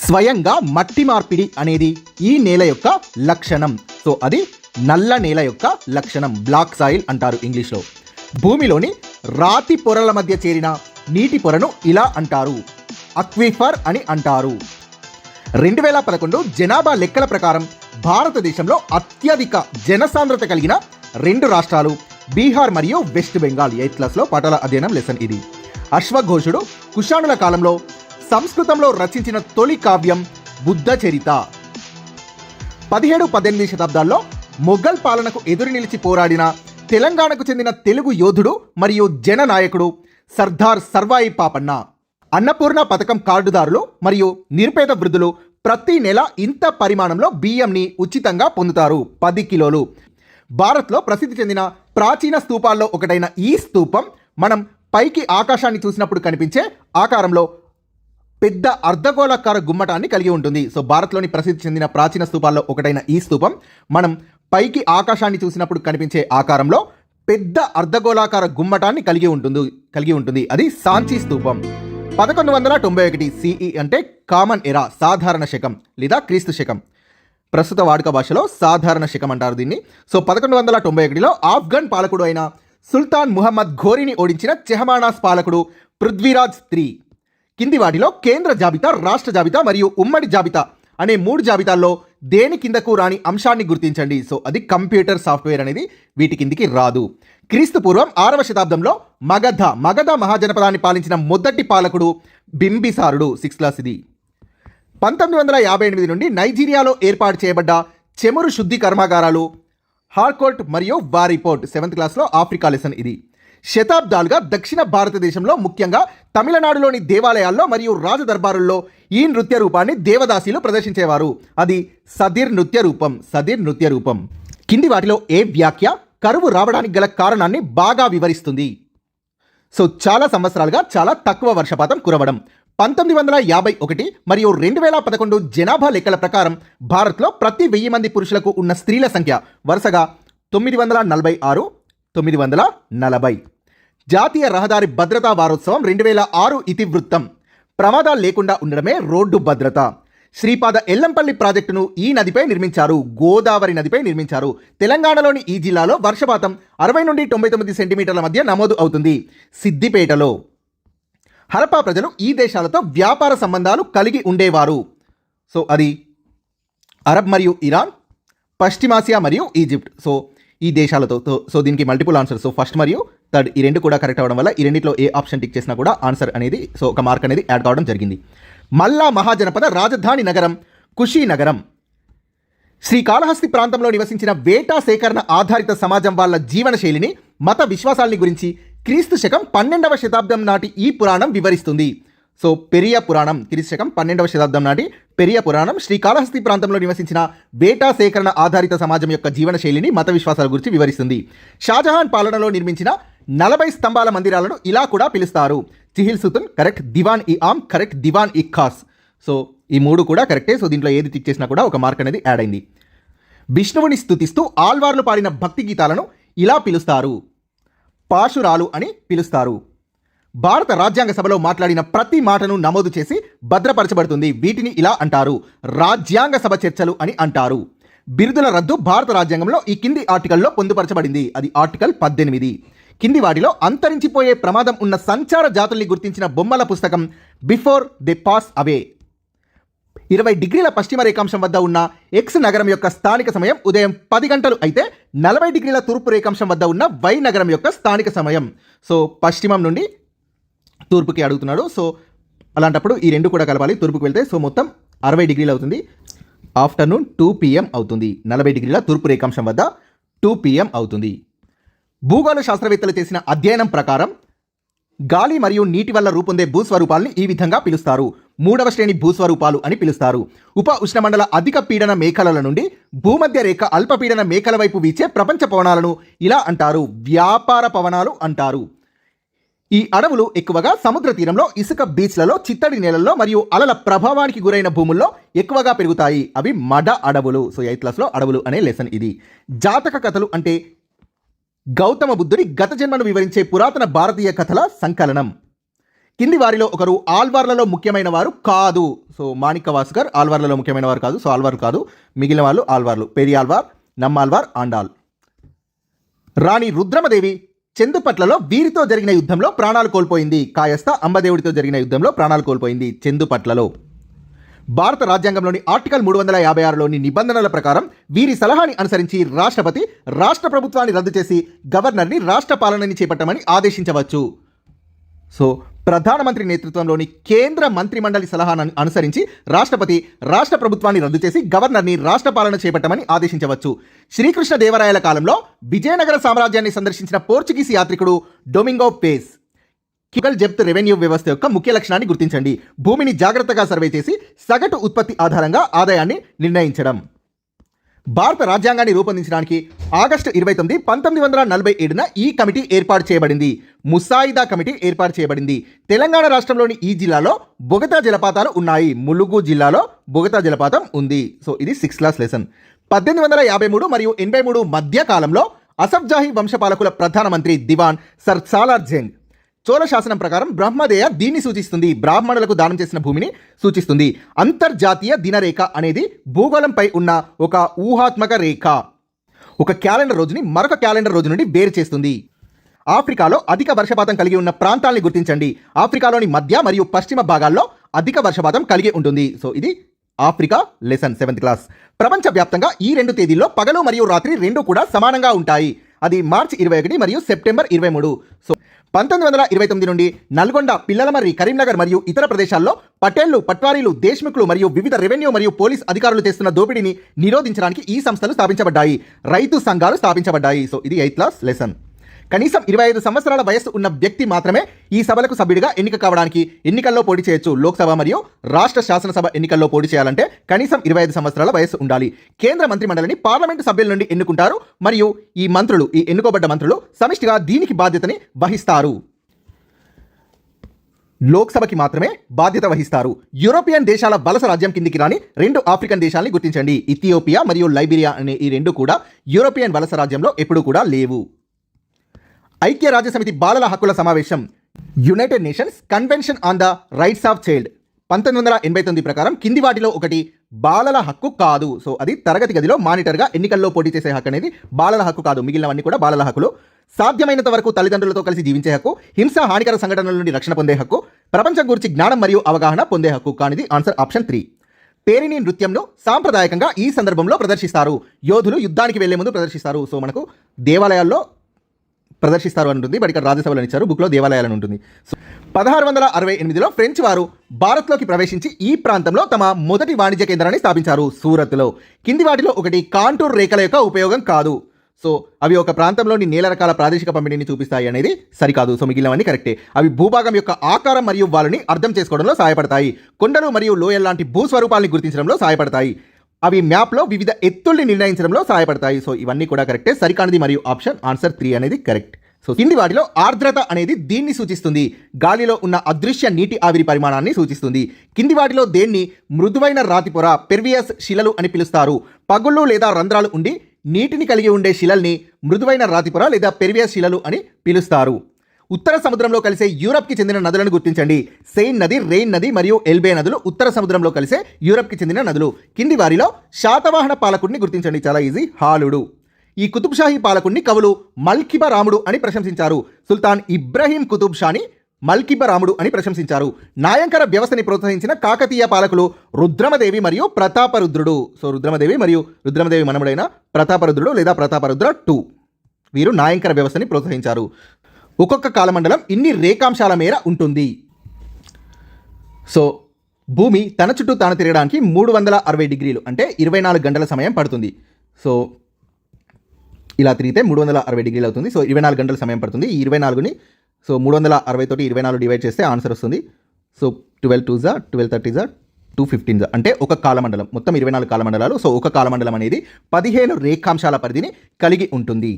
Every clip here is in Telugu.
స్వయంగా మట్టి మార్పిడి అనేది ఈ నేల యొక్క లక్షణం. సో అది నల్ల నేల యొక్క లక్షణం, బ్లాక్ సాయిల్ అంటారు ఇంగ్లీష్లో. భూమిలోని రాతి పొరల మధ్య చేరిన నీటి పొరను ఇలా అంటారు, అక్విఫర్ అని అంటారు. 2011 జనాభా లెక్కల ప్రకారం భారతదేశంలో అత్యధిక జనసాంద్రత కలిగిన 2 రాష్ట్రాలు బీహార్ మరియు వెస్ట్ బెంగాల్. 8th క్లాస్లో పాఠాల అధ్యయనం లెసన్ ఇది. అశ్వఘోషుడు కుషాణుల కాలంలో సంస్కృతంలో రచించిన తొలి కావ్యం బుద్ధ చరిత. 17-18 శతాబ్దాల్లో మొఘల్ పాలనకు ఎదురు నిలిచి పోరాడిన తెలంగాణకు చెందిన తెలుగు యోధుడు మరియు జననాయకుడు సర్దార్ సర్వాయి పాపన్న. అన్నపూర్ణ పథకం కార్డుదారులు మరియు నిరుపేద వృద్ధులు ప్రతి నెల ఇంత పరిమాణంలో బియ్యంని ఉచితంగా పొందుతారు, 10 కిలోలు. భారత్లో ప్రసిద్ధి చెందిన ప్రాచీన స్తూపాల్లో ఒకటైన ఈ స్తూపం మనం పైకి ఆకాశాన్ని చూసినప్పుడు కనిపించే ఆకారంలో పెద్ద అర్ధగోళాకార గుమ్మటాన్ని కలిగి ఉంటుంది. సో భారత్లోని ప్రసిద్ధి చెందిన ప్రాచీన స్తూపాల్లో ఒకటైన ఈ స్తూపం మనం పైకి ఆకాశాన్ని చూసినప్పుడు కనిపించే ఆకారంలో పెద్ద అర్ధగోళాకార గుమ్మటాన్ని కలిగి ఉంటుంది. అది సాంచి స్తూపం. 1191 సిఈ అంటే కామన్ ఎరా, సాధారణ శకం లేదా క్రీస్తు శకం. ప్రస్తుత వాడుక భాషలో సాధారణ శకం అంటారు దీన్ని. సో 1191లో ఆఫ్ఘన్ పాలకుడు అయిన సుల్తాన్ ముహమ్మద్ ఘోరీని ఓడించిన చెహమానాస్ పాలకుడు పృథ్వీరాజ్ III. కింది వాటిలో కేంద్ర జాబితా, రాష్ట్ర జాబితా మరియు ఉమ్మడి జాబితా అనే 3 జాబితాల్లో దేని కిందకు రాని అంశాన్ని గుర్తించండి. సో అది కంప్యూటర్ సాఫ్ట్వేర్ అనేది వీటి కిందికి రాదు. క్రీస్తు పూర్వం 6వ శతాబ్దంలో మగధ మహాజనపదాన్ని పాలించిన మొదటి పాలకుడు బింబిసారుడు. 6th క్లాస్ ఇది. 1958 నుండి నైజీరియాలో ఏర్పాటు చేయబడ్డ చెమురు శుద్ధి కర్మాగారాలు హార్కోర్ట్ మరియు వారిపోర్ట్. 7th క్లాస్లో ఆఫ్రికా లెసన్ ఇది. శతాబ్దాలుగా దక్షిణ భారతదేశంలో ముఖ్యంగా తమిళనాడులోని దేవాలయాల్లో మరియు రాజదర్బారుల్లో ఈ నృత్య రూపాన్ని దేవదాసీలు ప్రదర్శించేవారు. అది సదిర్ నృత్య రూపం. కింది వాటిలో ఏ వ్యాఖ్య కరువు రావడానికి గల కారణాన్ని బాగా వివరిస్తుంది? సో చాలా సంవత్సరాలుగా చాలా తక్కువ వర్షపాతం కురవడం. 1951 మరియు 2011 జనాభా లెక్కల ప్రకారం భారత్లో ప్రతి 1000 మంది పురుషులకు ఉన్న స్త్రీల సంఖ్య వరుసగా 946, 940. జాతీయ రహదారి భద్రతా వారోత్సవం 2006 ఇతివృత్తం. ప్రమాదాలు లేకుండా ఉండడమే రోడ్డు భద్రత. శ్రీపాద ఎల్లంపల్లి ప్రాజెక్టును ఈ నదిపై నిర్మించారు, గోదావరి నదిపై నిర్మించారు. తెలంగాణలోని ఈ జిల్లాలో వర్షపాతం 60 నుండి 99 సెంటీమీటర్ల మధ్య నమోదు అవుతుంది. సిద్దిపేటలో హరప్పా ప్రజలు ఈ దేశాలతో వ్యాపార సంబంధాలు కలిగి ఉండేవారు. సో అది అరబ్ మరియు ఇరాన్, పశ్చిమాసియా మరియు ఈజిప్ట్. సో ఈ దేశాలతో. సో దీనికి మల్టిపుల్ ఆన్సర్. సో ఫస్ట్ మరియు థర్డ్ ఈ 2 కూడా కరెక్ట్ అవ్వడం వల్ల ఈ రెండిట్లో ఏ ఆప్షన్ టిక్ చేసినా కూడా ఆన్సర్ అనేది, సో ఒక మార్క్ అనేది యాడ్ కావడం జరిగింది. మల్లా మహాజనపద రాజధాని నగరం కుషీనగరం. శ్రీకాళహస్తి ప్రాంతంలో నివసించిన వేటా సేకరణ ఆధారిత సమాజం వాళ్ళ జీవన శైలిని, మత విశ్వాసాలని గురించి క్రీస్తు శకం 12వ శతాబ్దం నాటి ఈ పురాణం వివరిస్తుంది. సో పెరియ పురాణం, క్రీస్తు శకం 12వ శతాబ్దం నాటి పెరియ పురాణం శ్రీకాళహస్తి ప్రాంతంలో నివసించిన వేటా సేకరణ ఆధారిత సమాజం యొక్క జీవన శైలిని, మత విశ్వాసాల గురించి వివరిస్తుంది. షాజహాన్ పాలనలో నిర్మించిన 40 స్తంభాల మందిరాలను ఇలా కూడా పిలుస్తారు. చిహిల్ సుతున్ కరెక్ట్, దివాన్ ఇ ఆమ్ కరెక్ట్, దివాన్ ఇ ఖాస్. సో ఈ 3 కూడా కరెక్టే. సో దీంట్లో ఏది టిక్ చేసినా కూడా ఒక మార్క్ అనేది యాడ్ అయింది. విష్ణువుని స్తుతిస్తూ ఆల్వార్లు పాడిన భక్తి గీతాలను ఇలా పిలుస్తారు, పాశురాలు అని పిలుస్తారు. భారత రాజ్యాంగ సభలో మాట్లాడిన ప్రతి మాటను నమోదు చేసి భద్రపరచబడుతుంది. వీటిని ఇలా అంటారు, రాజ్యాంగ సభ చర్చలు అని అంటారు. బిరుదుల రద్దు భారత రాజ్యాంగంలో ఈ కింది ఆర్టికల్లో పొందుపరచబడింది. అది ఆర్టికల్ 18. కింది వాటిలో అంతరించిపోయే ప్రమాదం ఉన్న సంచార జాతుల్ని గుర్తించిన బొమ్మల పుస్తకం బిఫోర్ దే పాస్ అవే. 20 డిగ్రీల పశ్చిమ రేఖాంశం వద్ద ఉన్న ఎక్స్ నగరం యొక్క స్థానిక సమయం ఉదయం 10 గంటలు అయితే 40 డిగ్రీల తూర్పు రేఖాంశం వద్ద ఉన్న వై నగరం యొక్క స్థానిక సమయం. సో పశ్చిమం నుండి తూర్పుకి అడుగుతున్నాడు. సో అలాంటప్పుడు ఈ 2 కూడా కలపాలి. తూర్పుకి వెళ్తే సో మొత్తం 60 డిగ్రీలు అవుతుంది. ఆఫ్టర్నూన్ 2 PM అవుతుంది. 40 డిగ్రీల తూర్పు రేఖాంశం వద్ద 2 PM అవుతుంది. భూగోళ శాస్త్రవేత్తలు చేసిన అధ్యయనం ప్రకారం గాలి మరియు నీటి వల్ల రూపొందే భూస్వరూపాలని ఈ విధంగా పిలుస్తారు, 3వ శ్రేణి భూస్వరూపాలు అని పిలుస్తారు. ఉప ఉష్ణమండల అధిక పీడన మేఖలల నుండి భూమధ్య రేఖ అల్పపీడన మేఖల వైపు వీచే ప్రపంచ పవనాలను ఇలా అంటారు, వ్యాపార పవనాలు అంటారు. ఈ అడవులు ఎక్కువగా సముద్ర తీరంలో, ఇసుక బీచ్లలో, చిత్తడి నేలల్లో మరియు అలల ప్రభావానికి గురైన భూముల్లో ఎక్కువగా పెరుగుతాయి. అవి మడ అడవులు. సో 8th క్లాస్లో అడవులు అనే లెసన్ ఇది. జాతక కథలు అంటే గౌతమ బుద్ధుడి గత జన్మను వివరించే పురాతన భారతీయ కథల సంకలనం. కింది వారిలో ఒకరు ఆల్వార్లలో ముఖ్యమైన వారు కాదు. సో మాణిక్య వాసకర్ ఆల్వార్లలో ముఖ్యమైన వారు కాదు. సో ఆల్వార్ కాదు, మిగిలిన వాళ్ళు ఆల్వార్లు. పెరియాల్వార్, నమ్మాల్వార్, ఆండాల్. రాణి రుద్రమదేవి చందుపట్లలో వీరితో జరిగిన యుద్ధంలో ప్రాణాలు కోల్పోయింది. కాయస్థ అంబదేవుడితో జరిగిన యుద్ధంలో ప్రాణాలు కోల్పోయింది చందుపట్లలో. భారత రాజ్యాంగంలోని ఆర్టికల్ 356లోని నిబంధనల ప్రకారం వీరి సలహాని అనుసరించి రాష్ట్రపతి రాష్ట్ర ప్రభుత్వాన్ని రద్దు చేసి గవర్నర్ని రాష్ట్ర పాలనని చేపట్టమని ఆదేశించవచ్చు. సో ప్రధానమంత్రి నేతృత్వంలోని కేంద్ర మంత్రిమండలి సలహాను అనుసరించి రాష్ట్రపతి రాష్ట్ర ప్రభుత్వాన్ని రద్దు చేసి గవర్నర్ని రాష్ట్ర పాలన చేపట్టమని ఆదేశించవచ్చు. శ్రీకృష్ణ దేవరాయల కాలంలో విజయనగర సామ్రాజ్యాన్ని సందర్శించిన పోర్చుగీస్ యాత్రికుడు డొమింగో పేస్ కిగల్ జప్త్ రెవెన్యూ వ్యవస్థ యొక్క ముఖ్య లక్షణాన్ని గుర్తించండి. భూమిని జాగ్రత్తగా సర్వే చేసి సగటు ఉత్పత్తి ఆధారంగా ఆదాయాన్ని నిర్ణయించడం. భారత రాజ్యాంగాన్ని రూపొందించడానికి ఆగస్టు 29, 1947న ఈ కమిటీ ఏర్పాటు చేయబడింది. ముసాయిదా కమిటీ ఏర్పాటు చేయబడింది. తెలంగాణ రాష్ట్రంలోని ఈ జిల్లాలో బొగతా జలపాతాలు ఉన్నాయి. ములుగు జిల్లాలో బొగతా జలపాతం ఉంది. సో ఇది 6th క్లాస్ లెసన్. 1853 మరియు 83 మధ్య కాలంలో అసఫ్జాహీ వంశపాలకుల ప్రధానమంత్రి దివాన్ సర్ సాలార్ జంగ్. చోళ శాసనం ప్రకారం బ్రహ్మదేయ దీన్ని సూచిస్తుంది. బ్రాహ్మణులకు దానం చేసిన భూమిని సూచిస్తుంది. అంతర్జాతీయ దినరేఖ అనేది భూగోళంపై ఉన్న ఒక ఊహాత్మక రేఖ. ఒక క్యాలెండర్ రోజుని మరొక క్యాలెండర్ రోజు నుండి వేరు చేస్తుంది. ఆఫ్రికాలో అధిక వర్షపాతం కలిగి ఉన్న ప్రాంతాలని గుర్తించండి. ఆఫ్రికాలోని మధ్య మరియు పశ్చిమ భాగాల్లో అధిక వర్షపాతం కలిగి ఉంటుంది. సో ఇది ఆఫ్రికా లెసన్ 7th క్లాస్. ప్రపంచవ్యాప్తంగా ఈ 2 తేదీల్లో పగలు మరియు రాత్రి 2 కూడా సమానంగా ఉంటాయి. అది మార్చి 21 మరియు సెప్టెంబర్ 23. సో 1929 నుండి నల్గొండ, పిల్లలమర్రి, కరీంనగర్ మరియు ఇతర ప్రదేశాల్లో పటేళ్లు, పట్వారీలు, దేశ్ముఖ్లు మరియు వివిధ రెవెన్యూ మరియు పోలీస్ అధికారులు చేస్తున్న దోపిడీని నిరోధించడానికి ఈ సంస్థలు స్థాపించబడ్డాయి. రైతు సంఘాలు స్థాపించబడ్డాయి. సో ఇది 8th క్లాస్ లెసన్. కనీసం 25 సంవత్సరాల వయస్సు ఉన్న వ్యక్తి మాత్రమే ఈ సభలకు సభ్యుడిగా ఎన్నిక కావడానికి ఎన్నికల్లో పోటీ చేయొచ్చు. లోక్సభ మరియు రాష్ట్ర శాసనసభ ఎన్నికల్లో పోటీ చేయాలంటే కనీసం 25 సంవత్సరాల వయస్సు ఉండాలి. కేంద్ర మంత్రిమండలిని పార్లమెంటు సభ్యుల నుండి ఎన్నుకుంటారు మరియు ఈ మంత్రులు, ఈ ఎన్నుకోబడ్డ మంత్రులు సమిష్టిగా దీనికి బాధ్యతని వహిస్తారు. లోక్సభకి మాత్రమే బాధ్యత వహిస్తారు. యూరోపియన్ దేశాల వలస రాజ్యం కిందికి రాని 2 ఆఫ్రికన్ దేశాలని గుర్తించండి. ఇథియోపియా మరియు లైబీరియా అనే ఈ 2 కూడా యూరోపియన్ వలస రాజ్యంలో ఎప్పుడూ కూడా లేవు. ఐక్య రాజ్యసమితి బాలల హక్కుల సమావేశం United nations convention on the rights of child 1989 ప్రకారం కింది వాటిలో ఒకటి బాలల హక్కు కాదు. సో అది తరగతి గదిలో మానిటర్గా ఎన్నికల్లో పోటీ చేసే హక్కు అనేది బాలల హక్కు కాదు. మిగిలినవన్నీ కూడా బాలల హక్కులు. సాధ్యమైనంత వరకు తల్లిదండ్రులతో కలిసి జీవించే హక్కు, హింస హానికర సంఘటనల నుండి రక్షణ పొందే హక్కు, ప్రపంచం గురించి జ్ఞానం మరియు అవగాహన పొందే హక్కు. కానిది ఆన్సర్ ఆప్షన్ 3. పేరిణి నృత్యంను సాంప్రదాయకంగా ఈ సందర్భంలో ప్రదర్శిస్తారు. యోధులు యుద్ధానికి వెళ్లే ముందు ప్రదర్శిస్తారు. సో మనకు దేవాలయాల్లో ప్రదర్శిస్తారు అని ఉంటుంది, బట్ ఇక్కడ రాజ్యసభలో ఇచ్చారు, బుక్లో దేవాలయాలను ఉంటుంది. సో 1668లో ఫ్రెంచ్ వారు భారత్లోకి ప్రవేశించి ఈ ప్రాంతంలో తమ మొదటి వాణిజ్య కేంద్రాన్ని స్థాపించారు, సూరత్లో. కింది వాటిలో ఒకటి కాంటూర్ రేఖల యొక్క ఉపయోగం కాదు. సో అవి ఒక ప్రాంతంలోని నేల రకాల ప్రాదేశిక పంపిణీని చూపిస్తాయి అనేది సరికాదు. సో మిగిలినవన్నీ కరెక్టే. అవి భూభాగం యొక్క ఆకారం మరియు వాళ్ళని అర్థం చేసుకోవడంలో సహాయపడతాయి. కొండలు మరియు లోయల్ లాంటి భూస్వరూపాలని గుర్తించడంలో సహాయపడతాయి. అవి మ్యాప్లో వివిధ ఎత్తుల్ని నిర్ణయించడంలో సహాయపడతాయి. సో ఇవన్నీ కూడా కరెక్టే. సరికానిది మరియు ఆప్షన్ ఆన్సర్ 3 అనేది కరెక్ట్. సో కింది వాటిలో ఆర్ద్రత అనేది దీన్ని సూచిస్తుంది. గాలిలో ఉన్న అదృశ్య నీటి ఆవిరి పరిమాణాన్ని సూచిస్తుంది. కింది వాటిలో దేన్ని మృదువైన రాతిపొర పెర్వియస్ శిలలు అని పిలుస్తారు? పగుళ్ళు లేదా రంధ్రాలు ఉండి నీటిని కలిగి ఉండే శిలల్ని మృదువైన రాతిపొర లేదా పెర్వియస్ శిలలు అని పిలుస్తారు. ఉత్తర సముద్రంలో కలిసే యూరప్కి చెందిన నదులను గుర్తించండి. సెయిన్ నది, రెయిన్ నది మరియు ఎల్బే నదులు ఉత్తర సముద్రంలో కలిసే యూరప్కి చెందిన నదులు. కింది వారిలో శాతవాహన పాలకుడిని గుర్తించండి. చాలా ఈజీ, హాలుడు. ఈ కుతుబ్షాహీ పాలకుడిని కవులు మల్కిబ రాముడు అని ప్రశంసించారు. సుల్తాన్ ఇబ్రహీం కుతుబ్ షాని మల్కిబ రాముడు అని ప్రశంసించారు. నాయంకర వ్యవస్థని ప్రోత్సహించిన కాకతీయ పాలకులు రుద్రమదేవి మరియు ప్రతాపరుద్రుడు. సో రుద్రమదేవి మరియు రుద్రమదేవి మనముడైన ప్రతాపరుద్రుడు లేదా ప్రతాపరుద్ర 2 వీరు నాయంకర వ్యవస్థని ప్రోత్సహించారు. ఒక్కొక్క కాలమండలం ఇన్ని రేఖాంశాల మేర ఉంటుంది. సో భూమి తన చుట్టూ తాను తిరగడానికి 360 డిగ్రీలు అంటే 24 గంటల సమయం పడుతుంది. సో ఇలా తిరిగితే 360 డిగ్రీలు అవుతుంది. సో 24 గంటల సమయం పడుతుంది. ఈ 24ని సో 360 తోటి 24 డివైడ్ చేస్తే ఆన్సర్ వస్తుంది. సో 12 2 12 30 215 అంటే ఒక కాలమండలం. మొత్తం 24 కాలమండలాలు. సో ఒక కాలమండలం అనేది 15 రేఖాంశాల పరిధిని కలిగి ఉంటుంది.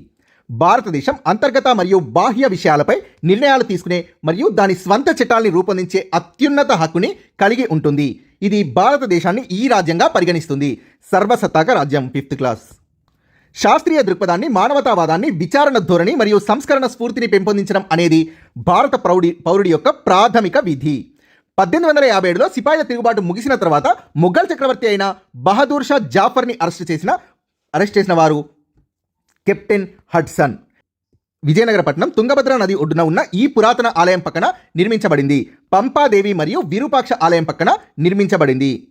భారతదేశం అంతర్గత మరియు బాహ్య విషయాలపై నిర్ణయాలు తీసుకునే మరియు దాని స్వంత చట్టాలని రూపొందించే అత్యున్నత హక్కుని కలిగి ఉంటుంది. ఇది భారతదేశాన్ని ఈ రాజ్యంగా పరిగణిస్తుంది. సర్వసత్తాక రాజ్యం 5th క్లాస్. శాస్త్రీయ దృక్పథాన్ని, మానవతావాదాన్ని, విచారణ ధోరణి మరియు సంస్కరణ స్ఫూర్తిని పెంపొందించడం అనేది భారత పౌరుడి యొక్క ప్రాథమిక విధి. 1857లో సిపాయిల తిరుగుబాటు ముగిసిన తర్వాత ముఘల్ చక్రవర్తి అయిన బహదూర్ షా జాఫర్ని అరెస్ట్ చేసిన వారు కెప్టెన్ హడ్సన్. విజయనగర పట్టణం తుంగభద్ర నది ఒడ్డున ఉన్న ఈ పురాతన ఆలయం పక్కన నిర్మించబడింది. పంపాదేవి మరియు విరూపాక్ష ఆలయం పక్కన నిర్మించబడింది.